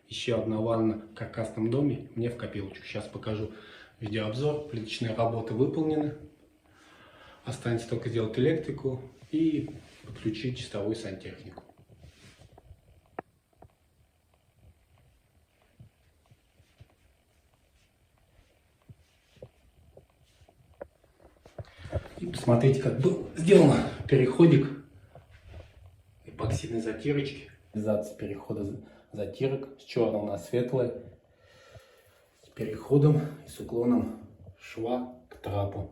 еще одна ванна в каркасном доме мне в копилочку. Сейчас покажу видеообзор. Плиточные работы выполнены. Останется только сделать электрику и подключить чистовую сантехнику. И посмотрите, как был сделан переходик эпоксидной затирочки. Реализация перехода затирок с черного на светлое, с переходом и с уклоном шва к трапу.